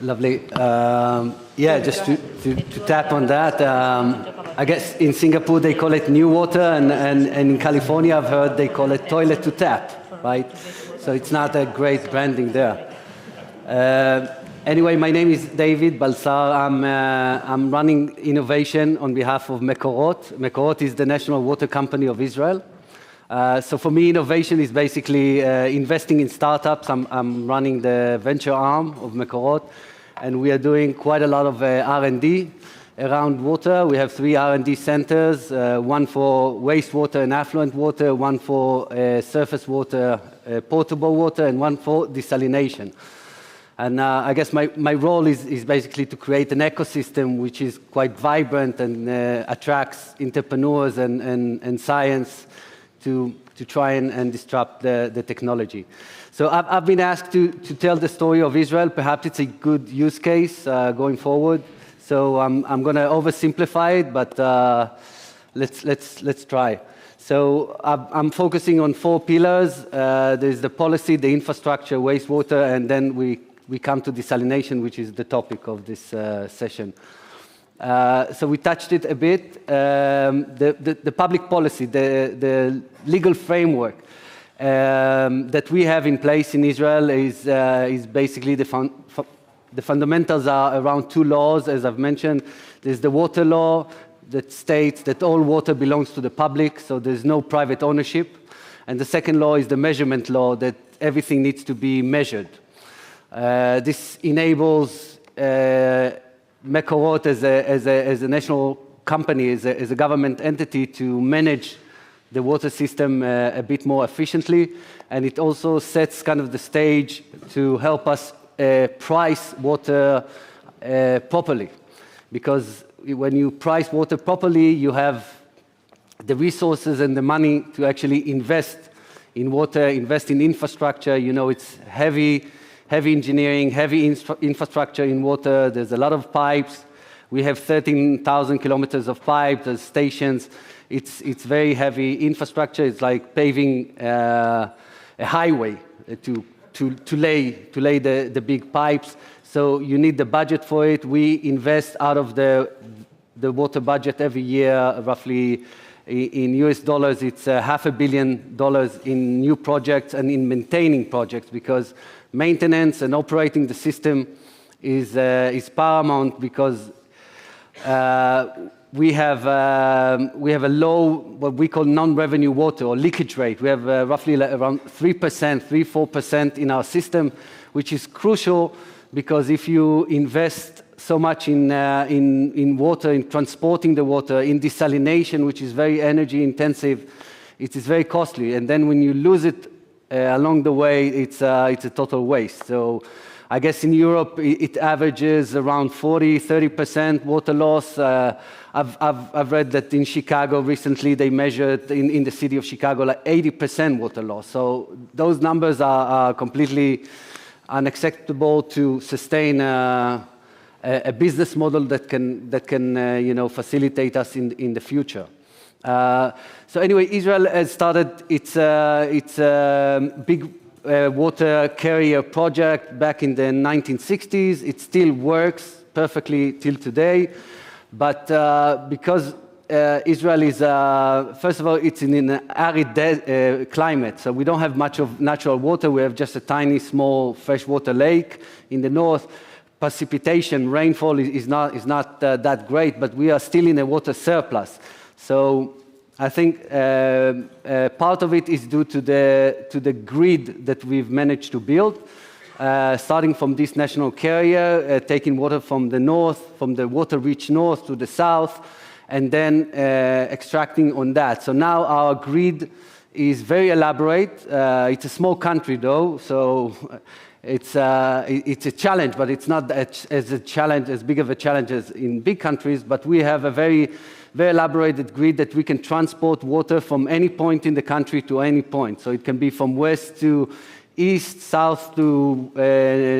Lovely. Yeah, just to tap on that, I guess in Singapore they call it new water, and in California I've heard they call it toilet to tap, right? So it's not a great branding there. Anyway, my name is David Balsar. I'm running innovation on behalf of Mekorot. Mekorot is the national water company of Israel. So for me, innovation is basically investing in startups. I'm running the venture arm of Mekorot, and we are doing quite a lot of R&D around water. We have 3 R&D centers, one for wastewater and affluent water, one for surface water, potable water, and one for desalination. And I guess my role is basically to create an ecosystem which is quite vibrant and attracts entrepreneurs and science to try and disrupt the technology. So I've been asked to tell the story of Israel. Perhaps it's a good use case going forward. So I'm going to oversimplify it, but let's try. So I'm focusing on 4 pillars. There's the policy, the infrastructure, wastewater, and then we come to desalination, which is the topic of this session. So we touched it a bit. The public policy, the legal framework that we have in place in Israel is basically the fundamentals are around 2 laws, as I've mentioned. There's the water law that states that all water belongs to the public, so there's no private ownership. And the second law is the measurement law, that everything needs to be measured. This enables Mekorot as a national company, as a government entity, to manage the water system a bit more efficiently, and it also sets kind of the stage to help us price water properly. Because when you price water properly, you have the resources and the money to actually invest in water, invest in infrastructure. You know, it's heavy engineering, heavy infrastructure in water. There's a lot of pipes. We have 13,000 kilometers of pipe. There's stations. It's very heavy infrastructure. It's like paving a highway to lay the big pipes. So you need the budget for it. We invest out of the water budget every year, roughly in US dollars, it's $500 million in new projects and in maintaining projects, because maintenance and operating the system is paramount, because we have a low, what we call non-revenue water or leakage rate. We have roughly around 3%, in our system, which is crucial, because if you invest so much in water, in transporting the water, in desalination, which is very energy intensive, it is very costly. And then when you lose it along the way, it's a total waste. So I guess in Europe, it averages around 30% water loss. I've read that in Chicago recently, they measured in the city of Chicago like 80% water loss. So those numbers are completely unacceptable to sustain a business model that can facilitate us in the future. So anyway, Israel has started its big water carrier project back in the 1960s. It still works perfectly till today, but because Israel is, first of all, it's in an arid climate, so we don't have much of natural water. We have just a tiny, small freshwater lake in the north. Precipitation, rainfall is not that great, but we are still in a water surplus. So I think part of it is due to the grid that we've managed to build, starting from this national carrier, taking water from the north, from the water-rich north to the south, and then extracting on that. So now our grid is very elaborate. It's a small country, though, so it's a challenge, but it's not as big of a challenge as in big countries. But we have a very elaborated grid that we can transport water from any point in the country to any point. So it can be from west to east, south to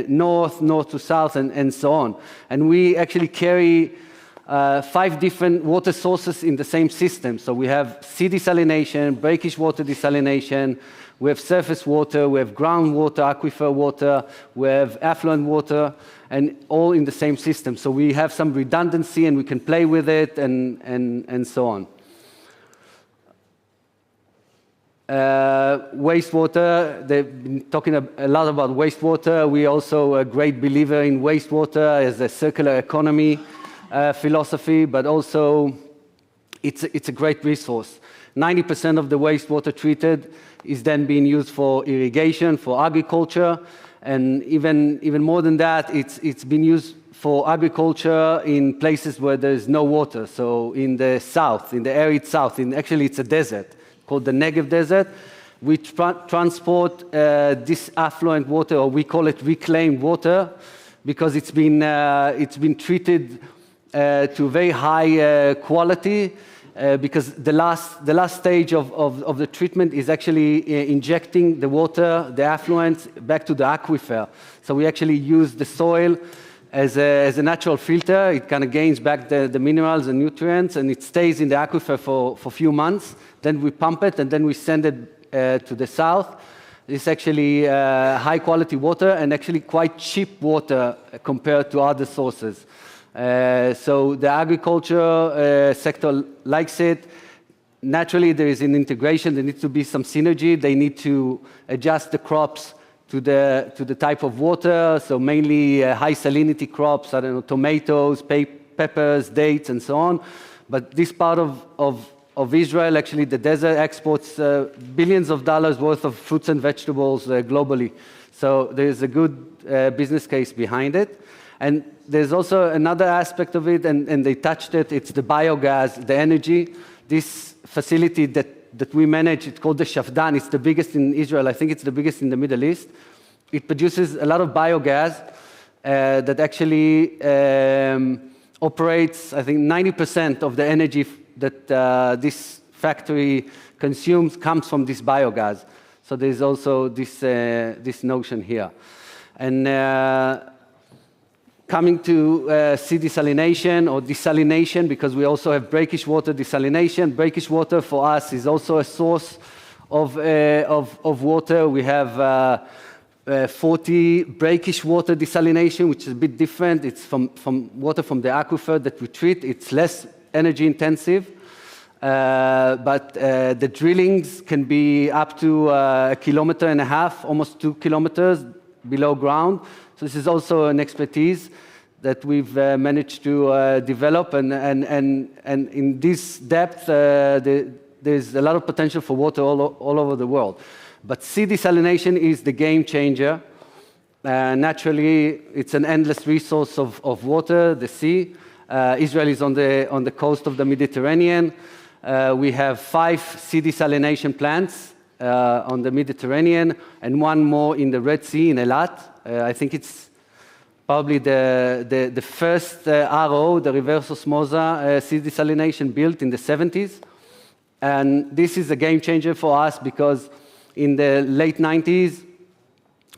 north to south, and so on. And we actually carry 5 different water sources in the same system. So we have sea desalination, brackish water desalination, We have surface water, we have groundwater, aquifer water, we have affluent water, and all in the same system. So we have some redundancy and we can play with it and so on. Wastewater, they've been talking a lot about wastewater. We're also a great believer in wastewater as a circular economy philosophy, but also it's a great resource. 90% of the wastewater treated is then being used for irrigation, for agriculture, and even more than that, it's been used for agriculture in places where there's no water. So in the south, in the arid south, actually it's a desert called the Negev Desert. We transport this affluent water, or we call it reclaimed water, because it's been treated to very high quality, because the last stage of the treatment is actually injecting the water, the effluents, back to the aquifer. So we actually use the soil as a natural filter. It kind of gains back the minerals and nutrients, and it stays in the aquifer for a few months. Then we pump it, and then we send it to the south. It's actually high-quality water and actually quite cheap water compared to other sources. So the agriculture sector likes it. Naturally, there is an integration. There needs to be some synergy. They need to adjust the crops to the type of water, so mainly high salinity crops, I don't know, tomatoes, peppers, dates, and so on. But this part of Israel, actually the desert exports billions of dollars worth of fruits and vegetables globally. So there's a good business case behind it. And there's also another aspect of it, and they touched it, it's the biogas, the energy. This facility that we manage, it's called the Shafdan. It's the biggest in Israel. I think it's the biggest in the Middle East. It produces a lot of biogas that actually operates, I think 90% of the energy that this factory consumes comes from this biogas. So there's also this notion here. And coming to sea desalination or desalination, because we also have brackish water desalination. Brackish water for us is also a source of water. We have 40 brackish water desalination, which is a bit different. It's from water from the aquifer that we treat. It's less energy intensive, but the drillings can be up to 1.5 kilometers, almost 2 kilometers below ground. So this is also an expertise that we've managed to develop, and in this depth, there's a lot of potential for water all over the world. But sea desalination is the game changer. Naturally, it's an endless resource of water, the sea. Israel is on the coast of the Mediterranean. We have 5 sea desalination plants on the Mediterranean, and 1 more in the Red Sea in Eilat. I think it's probably the first RO, the reverse osmosa sea desalination, built in the 70s. And this is a game changer for us because in the late 90s,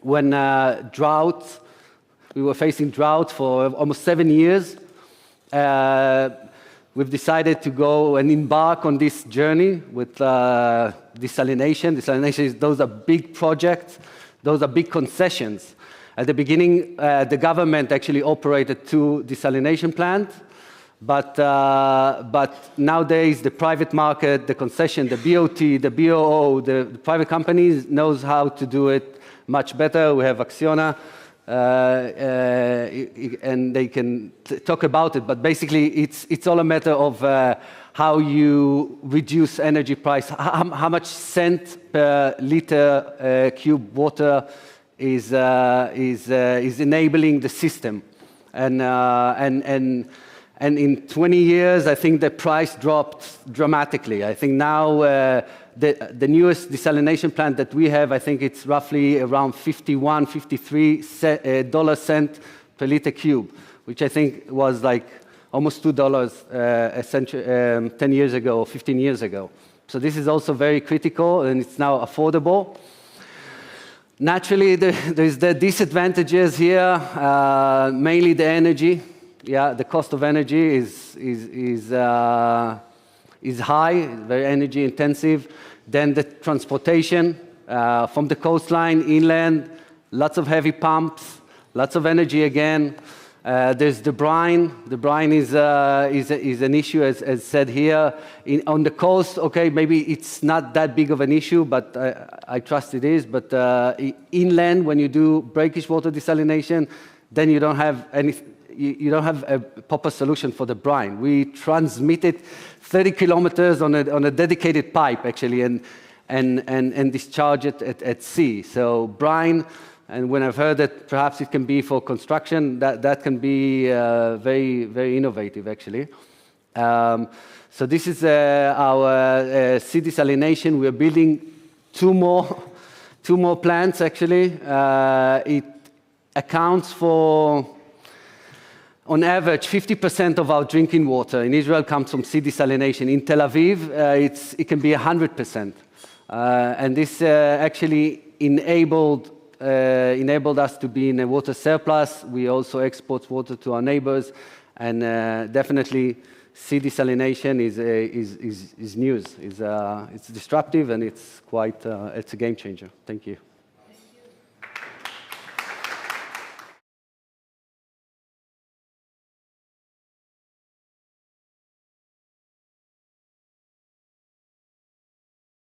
when we were facing drought for almost 7 years, we've decided to go and embark on this journey with desalination. Desalination, those are big projects. Those are big concessions. At the beginning, the government actually operated 2 desalination plants, but nowadays the private market, the concession, the BOT, the BOO, the private companies knows how to do it much better. We have Acciona, and they can talk about it, but basically it's all a matter of how you reduce energy price, how much cent per liter cube water is enabling the system, and in 20 years, I think the price dropped dramatically. I think now the newest desalination plant that we have, I think it's roughly around 51, 53 dollar cent per liter cube, which I think was like almost $2 10 years ago or 15 years ago. So this is also very critical, and it's now affordable. Naturally, there's the disadvantages here, mainly the energy. Yeah, the cost of energy is high, very energy intensive. Then the transportation, from the coastline, inland, lots of heavy pumps, lots of energy again. There's the brine. The brine is an issue, as said here. On the coast, okay, maybe it's not that big of an issue, but I trust it is. But inland, when you do brackish water desalination, then you don't have you don't have a proper solution for the brine. We transmit it 30 kilometers on a dedicated pipe, actually, and discharge it at sea. So brine. And when I've heard that perhaps it can be for construction, that can be very, very innovative, actually. So this is our sea desalination. We're building two more plants, actually. It accounts for, on average, 50% of our drinking water in Israel comes from sea desalination. In Tel Aviv, it can be 100%. And this actually enabled us to be in a water surplus. We also export water to our neighbors, and definitely sea desalination is news. It's disruptive, and it's a game changer. Thank you.